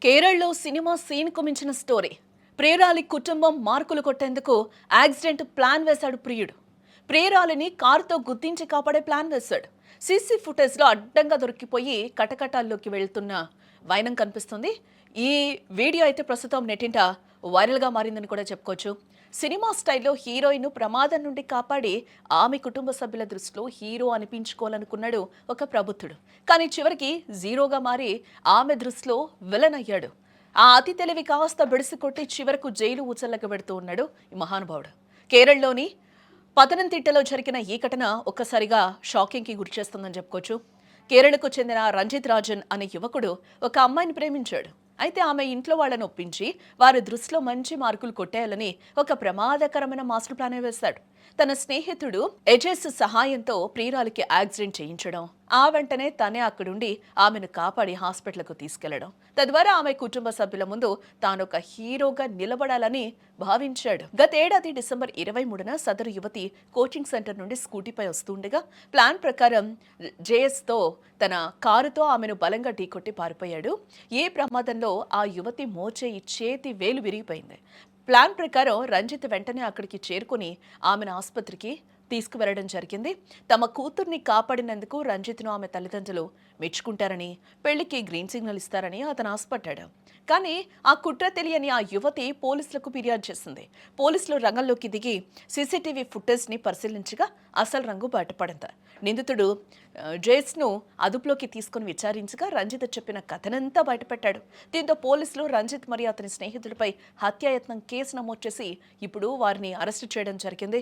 కేరళలో సినిమా సీన్కు మించిన స్టోరీ. ప్రియురాలి కుటుంబం మార్కులు కొట్టేందుకు యాక్సిడెంట్ ప్లాన్ వేశాడు ప్రియుడు. ప్రియురాలిని కారుతో గుద్దించి కాపాడే ప్లాన్ వేశాడు. సీసీ ఫుటేజ్లో అడ్డంగా దొరికిపోయి కటకటాల్లోకి వెళ్తున్న వైనం కనిపిస్తుంది. ఈ వీడియో అయితే ప్రస్తుతం నెట్టింట వైరల్గా మారిందని కూడా చెప్పుకోవచ్చు. సినిమా స్టైల్లో హీరోయిన్ ప్రమాదం నుండి కాపాడి ఆమె కుటుంబ సభ్యుల దృష్టిలో హీరో అనిపించుకోవాలనుకున్నాడు ఒక ప్రబుద్ధుడు. కానీ చివరికి జీరోగా మారి ఆమె దృష్టిలో విలన్ అయ్యాడు. ఆ అతి తెలివి కాస్త బెడిసి కొట్టి చివరకు జైలు ఊచల్లకి పెడుతూ ఉన్నాడు ఈ మహానుభావుడు. కేరళలోని పతనంతిట్టలో జరిగిన ఈ ఘటన ఒక్కసారిగా షాకింగ్కి గురిచేస్తుందని చెప్పుకోవచ్చు. కేరళకు చెందిన రంజిత్ రాజన్ అనే యువకుడు ఒక అమ్మాయిని ప్రేమించాడు. అయితే ఆమె ఇంట్లో వాళ్ళని ఒప్పించి వారి దృష్టిలో మంచి మార్కులు కొట్టేయాలని ఒక ప్రమాదకరమైన మాస్టర్ ప్లాన్ వేశాడు. తన స్నేహితుడు ఎజెస్ సహాయంతో ప్రియురాలికి యాక్సిడెంట్ చేయించడం, ఆ వెంటనే తనే అక్కడుండి ఆమెను కాపాడి హాస్పిటల్కు తీసుకెళ్లడం, తద్వారా ఆమె కుటుంబ సభ్యుల ముందు తానొక హీరోగా నిలబడాలని భావించాడు. గతేడాది డిసెంబర్ 23న సదరు యువతి కోచింగ్ సెంటర్ నుండి స్కూటీపై వస్తుండగా ప్లాన్ ప్రకారం జేఎస్తో తన కారుతో ఆమెను బలంగా ఢీకొట్టి పారిపోయాడు. ఈ ప్రమాదంలో ఆ యువతి మోచేయి చేతి వేలు విరిగిపోయింది. ప్లాన్ ప్రకారం రంజిత్ వెంటనే అక్కడికి చేరుకుని ఆమెను ఆసుపత్రికి తీసుకువెళ్లడం జరిగింది. తమ కూతుర్ని కాపాడినందుకు రంజిత్ను ఆమె తల్లిదండ్రులు మెచ్చుకుంటారని, పెళ్లికి గ్రీన్ సిగ్నల్ ఇస్తారని అతను ఆశపడ్డాడు. కానీ ఆ కుట్ర తెలియని ఆ యువతి పోలీసులకు ఫిర్యాదు చేసింది. పోలీసులు రంగంలోకి దిగి సీసీటీవీ ఫుటేజ్ని పరిశీలించగా అసలు రంగు బయటపడింది. నిందితుడు జేస్ను అదుపులోకి తీసుకుని విచారించగా రంజిత్ చెప్పిన కథనంతా బయటపెట్టాడు. దీంతో పోలీసులు రంజిత్ మరియు అతని స్నేహితుడిపై హత్యాయత్నం కేసు నమోదు చేసి ఇప్పుడు వారిని అరెస్టు చేయడం జరిగింది.